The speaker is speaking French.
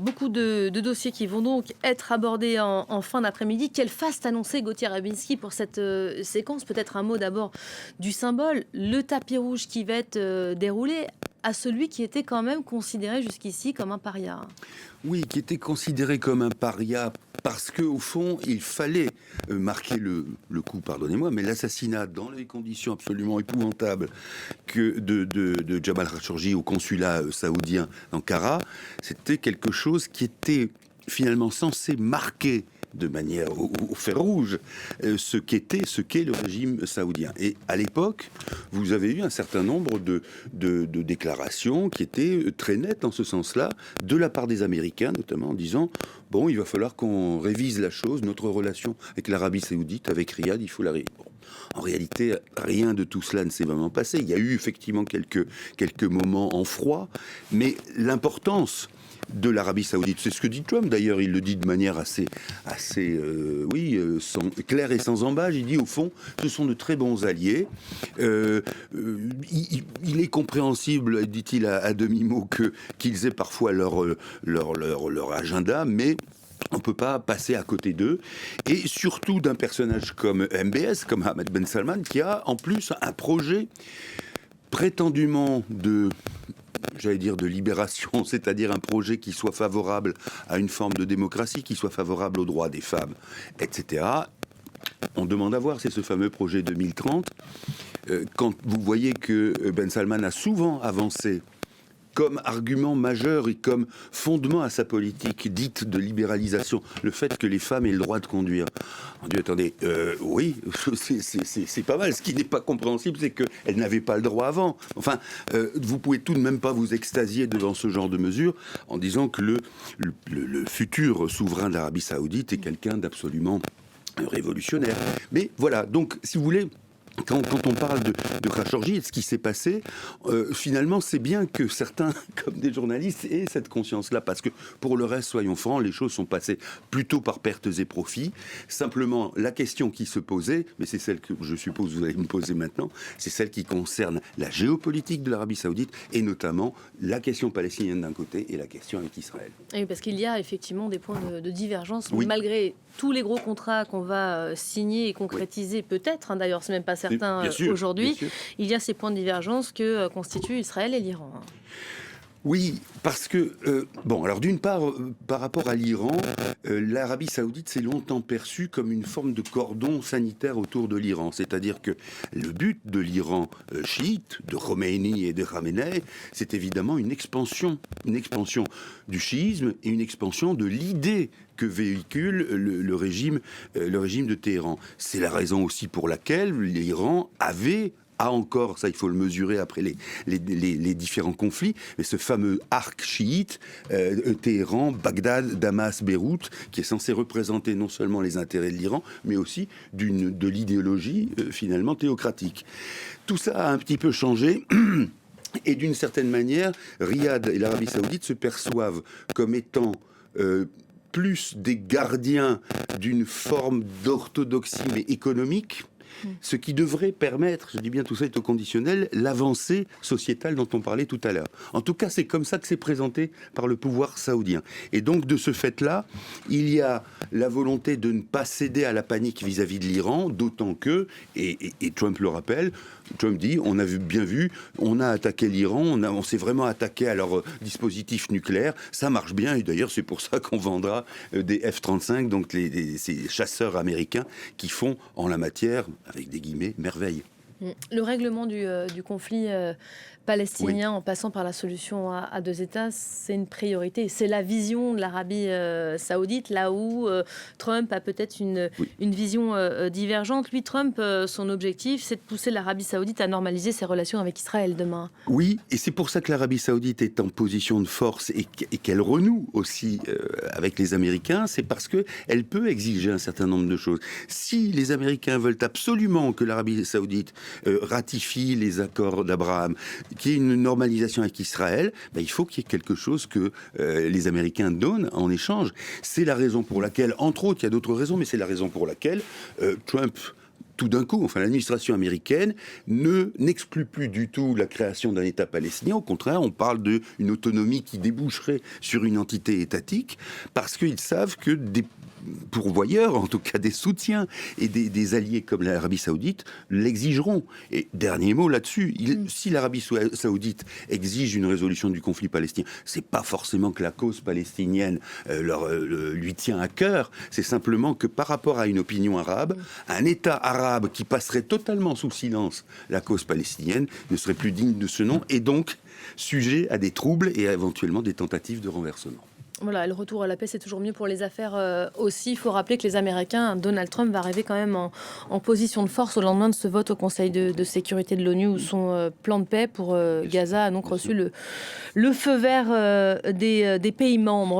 Beaucoup de dossiers qui vont donc être abordés en fin d'après-midi. Quelle faste annoncer Gauthier Rabinski pour cette séquence? Peut-être un mot d'abord du symbole, le tapis rouge qui va être déroulé à celui qui était quand même considéré jusqu'ici comme un paria. Oui, qui était considéré comme un paria parce qu'au fond, il fallait marquer le coup, pardonnez-moi, mais l'assassinat dans les conditions absolument épouvantables de Jamal Khashoggi au consulat saoudien d'Ankara, c'était quelque chose qui était finalement censé marquer de manière au fer rouge ce qu'est le régime saoudien. Et à l'époque, vous avez eu un certain nombre de déclarations qui étaient très nettes en ce sens-là, de la part des Américains notamment, en disant bon, il va falloir qu'on révise la chose, notre relation avec l'Arabie saoudite, avec Riyad, il faut la réviser. Bon. En réalité, rien de tout cela ne s'est vraiment passé. Il y a eu effectivement quelques moments en froid, mais l'importance de l'Arabie saoudite, c'est ce que dit Trump d'ailleurs, il le dit de manière assez claire et sans embâche. Il dit au fond, ce sont de très bons alliés. Il est compréhensible, dit-il à demi-mot, qu'ils aient parfois leur agenda, mais on ne peut pas passer à côté d'eux, et surtout d'un personnage comme MBS, comme Ahmed Ben Salman, qui a en plus un projet prétendument de libération, c'est-à-dire un projet qui soit favorable à une forme de démocratie, qui soit favorable aux droits des femmes, etc. On demande à voir, c'est ce fameux projet 2030. Quand vous voyez que Ben Salman a souvent avancé comme argument majeur et comme fondement à sa politique dite de libéralisation, le fait que les femmes aient le droit de conduire. On dit, attendez, oui, c'est pas mal. Ce qui n'est pas compréhensible, c'est qu'elles n'avaient pas le droit avant. Enfin, vous pouvez tout de même pas vous extasier devant ce genre de mesures en disant que le futur souverain d'Arabie Saoudite est quelqu'un d'absolument révolutionnaire. Mais voilà, donc, si vous voulez, quand on parle de Khashoggi et de ce qui s'est passé, finalement, c'est bien que certains, comme des journalistes, aient cette conscience-là, parce que pour le reste, soyons francs, les choses sont passées plutôt par pertes et profits. Simplement, la question qui se posait, mais c'est celle que je suppose vous allez me poser maintenant, c'est celle qui concerne la géopolitique de l'Arabie Saoudite et notamment la question palestinienne d'un côté et la question avec Israël. Oui, parce qu'il y a effectivement des points de divergence, Oui. Malgré tous les gros contrats qu'on va signer et concrétiser, peut-être, d'ailleurs, c'est même pas certain aujourd'hui, il y a ces points de divergence que constituent Israël et l'Iran. Oui, parce que, alors d'une part, par rapport à l'Iran, l'Arabie Saoudite s'est longtemps perçue comme une forme de cordon sanitaire autour de l'Iran. C'est-à-dire que le but de l'Iran chiite, de Khomeini et de Khamenei, c'est évidemment une expansion du chiisme et une expansion de l'idée que véhicule le régime de Téhéran. C'est la raison aussi pour laquelle l'Iran a encore, ça il faut le mesurer après les différents conflits, mais ce fameux arc chiite, Téhéran, Bagdad, Damas, Beyrouth, qui est censé représenter non seulement les intérêts de l'Iran, mais aussi de l'idéologie finalement théocratique. Tout ça a un petit peu changé. Et d'une certaine manière, Riyad et l'Arabie Saoudite se perçoivent comme étant plus des gardiens d'une forme d'orthodoxie mais économique, ce qui devrait permettre, je dis bien tout ça est au conditionnel, l'avancée sociétale dont on parlait tout à l'heure. En tout cas, c'est comme ça que c'est présenté par le pouvoir saoudien. Et donc, de ce fait-là, il y a la volonté de ne pas céder à la panique vis-à-vis de l'Iran, d'autant que, et Trump le rappelle, Trump dit, on a bien vu, on a attaqué l'Iran, on s'est vraiment attaqué à leur dispositif nucléaire, ça marche bien, et d'ailleurs c'est pour ça qu'on vendra des F-35, donc ces chasseurs américains qui font en la matière, avec des guillemets, merveille. Le règlement du conflit palestinien, en passant par la solution à deux États, c'est une priorité. C'est la vision de l'Arabie saoudite, là où Trump a peut-être une vision divergente. Lui, Trump, son objectif, c'est de pousser l'Arabie saoudite à normaliser ses relations avec Israël demain. Oui, et c'est pour ça que l'Arabie saoudite est en position de force et qu'elle renoue aussi avec les Américains, c'est parce qu'elle peut exiger un certain nombre de choses. Si les Américains veulent absolument que l'Arabie saoudite ratifie les accords d'Abraham, qu'il y ait une normalisation avec Israël, il faut qu'il y ait quelque chose que les Américains donnent en échange. C'est la raison pour laquelle, entre autres, il y a d'autres raisons, mais c'est la raison pour laquelle Trump, tout d'un coup, enfin l'administration américaine n'exclut plus du tout la création d'un État palestinien. Au contraire, on parle d'une autonomie qui déboucherait sur une entité étatique, parce qu'ils savent que des pourvoyeurs, en tout cas des soutiens et des alliés comme l'Arabie Saoudite l'exigeront. Et dernier mot là-dessus, si l'Arabie Saoudite exige une résolution du conflit palestinien, c'est pas forcément que la cause palestinienne lui tient à cœur, c'est simplement que par rapport à une opinion arabe, un État arabe qui passerait totalement sous silence la cause palestinienne ne serait plus digne de ce nom et donc sujet à des troubles et éventuellement des tentatives de renversement. Voilà, le retour à la paix, c'est toujours mieux pour les affaires aussi. Il faut rappeler que les Américains, Donald Trump va arriver quand même en position de force au lendemain de ce vote au Conseil de sécurité de l'ONU où son plan de paix pour Gaza a donc reçu le feu vert des pays membres.